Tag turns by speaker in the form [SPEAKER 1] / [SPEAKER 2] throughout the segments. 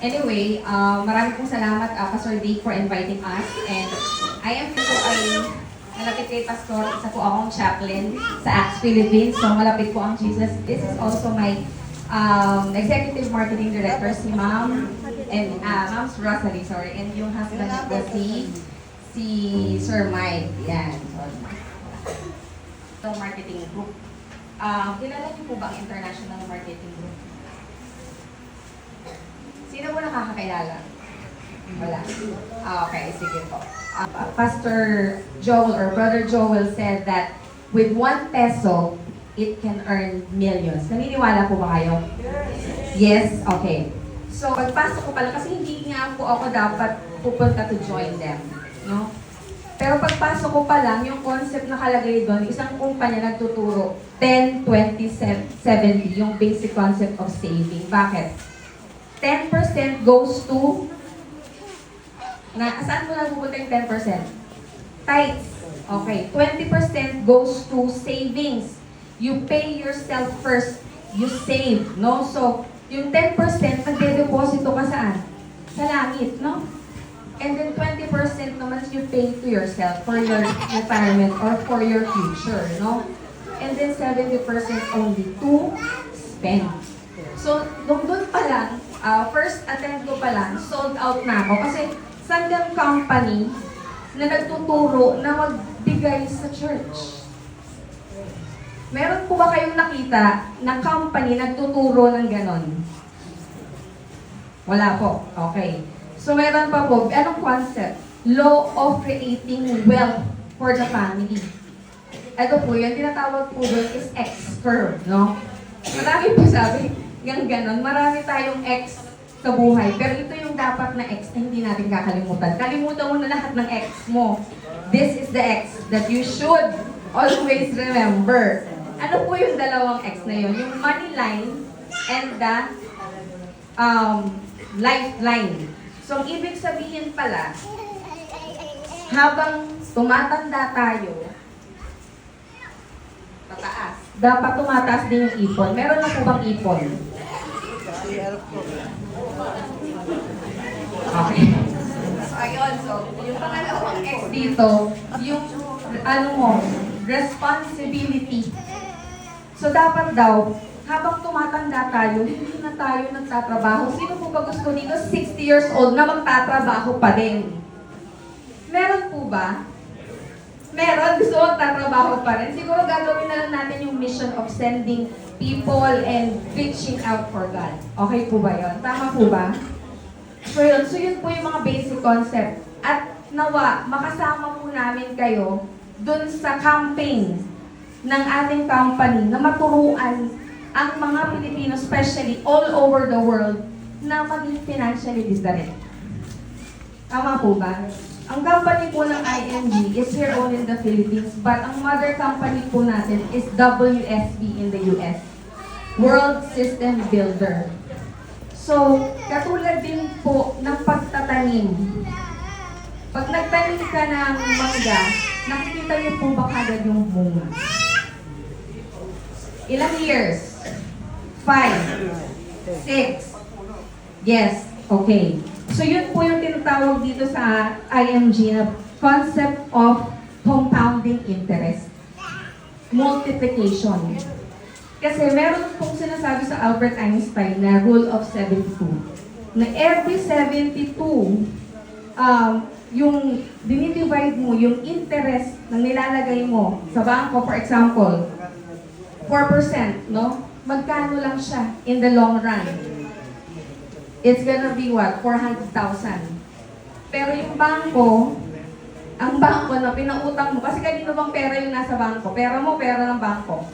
[SPEAKER 1] Anyway, marami pong salamat, Pastor Dick, for inviting us. And I am po ay malapit kay Pastor. Isa po akong chaplain sa Acts Philippines. So malapit po ang Jesus. This is also my executive marketing director, si Ma'am. And Ma'am's Rosalie, sorry. And yung husband ko si Sir Mike. Yan. So, marketing group. Kilala niyo po ba ang international marketing group? Sino po nakakakilala? Wala. Okay, sige po. Pastor Joel or Brother Joel said that with 1 peso, it can earn millions. Naniniwala po ba kayo? Yes? Okay. So, pagpasok ko pala, kasi hindi nga po ako dapat pupunta to join them. No? Pero pagpasok ko pa lang, yung concept na kalagay doon, isang kumpanya nagtuturo, 10, 20, 70, yung basic concept of saving. Bakit? 10% goes to, saan mo napupunta yung 10%? Tithes. Okay. 20% goes to savings. You pay yourself first. You save. No? So, yung 10%, nagde-deposito ka saan? Sa langit, no? And then 20% naman you pay to yourself for your retirement or for your future, no? And then 70% only to spend. So, doon pa lang, first attempt ko pa lang, sold out na ako. Kasi sanggang company na nagtuturo na magbigay sa church. Meron po ba kayong nakita na company nagtuturo ng ganon? Wala po. Okay. So, meron pa po, anong concept? Law of creating wealth for the family. Ito po, yung tinatawag po doon is X-curve, no? Marami po sabi, yung ganon, marami tayong X sa buhay. Pero ito yung dapat na X na hindi natin kakalimutan. Kalimutan mo na lahat ng X mo. This is the X that you should always remember. Ano po yung dalawang X na yun? Yung money line and the lifeline. So, ang ibig sabihin pala, habang tumatanda tayo, tataas. Dapat tumataas din yung ipon. Meron na po bang ipon? Okay. So, ayun. So, yung pangalawang X dito, yung, responsibility. So, dapat daw, habang tumatanda tayo, hindi na tayo nagtatrabaho. Sino po ba gusto dito 60 years old na magtatrabaho pa din? Meron po ba? Meron. Gusto magtatrabaho pa rin. Siguro gagawin na lang natin yung mission of sending people and reaching out for God. Okay po ba yun? Tama po ba? So yun po yung mga basic concept. At nawa, makasama po namin kayo dun sa campaign ng ating company na maturuan ang mga Pilipino, especially all over the world, na maging financially literate. Tama po ba? Ang company po ng IMG is here only in the Philippines, but ang mother company po natin is WSB in the US, World System Builder. So, katulad din po ng pagtatanim. Pag nagtanim ka ng mangga, nakikita niyo po ba kagad yung bunga? Ilang years? 5, 6. Yes, okay. So yun po yung tinatawag dito sa IMG na concept of compounding interest. Multiplication. Kasi meron pong sinasabi sa Albert Einstein na rule of 72. Na every 72, yung dinidivide mo, yung interest na nilalagay mo sa bangko, for example, 4%, no? Magkano lang siya in the long run? It's gonna be what? 400,000. Pero yung bangko, ang bangko na pinautang mo, kasi kanino bang pera yung nasa bangko? Pera mo, pera ng bangko.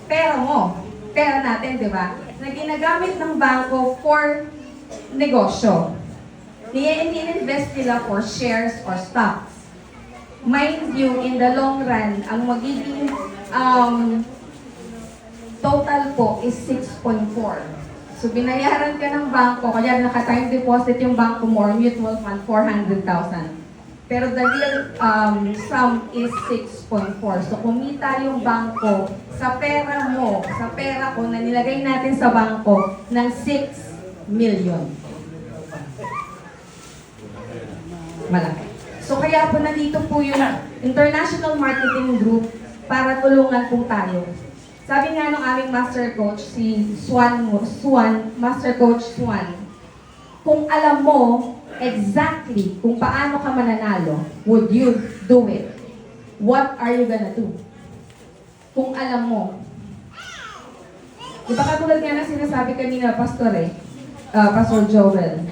[SPEAKER 1] Pera mo, pera natin, di ba? Na ginagamit ng bangko for negosyo. Ni-invest nila for shares or stocks. Mind you, in the long run, ang magiging total po is 6.4. So, binayaran ka ng bangko, kaya naka-time deposit yung bangko mo or mutual fund, 400,000. Pero the real sum is 6.4. So, kumita yung bangko sa pera mo, sa pera ko na nilagay natin sa bangko ng 6 million. malaki. So kaya po nandito po yung International Marketing Group para tulungan po tayo. Sabi nga nung aming master coach, si Master Coach Swan, kung alam mo exactly kung paano ka mananalo, would you do it? What are you gonna do? Kung alam mo. Di ba katulad nga na sinasabi kanina, Pastor Pastor Joel,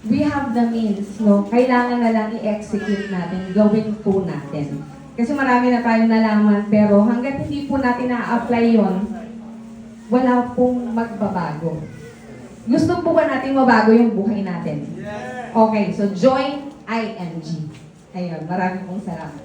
[SPEAKER 1] we have the means, no? Kailangan na lang i-execute natin, gawin po natin. Kasi marami na tayong nalaman, pero hanggat hindi po natin na-apply yon, wala pong magbabago. Gusto po ba natin mabago yung buhay natin? Okay, so join ING. Ayun, marami pong salamat.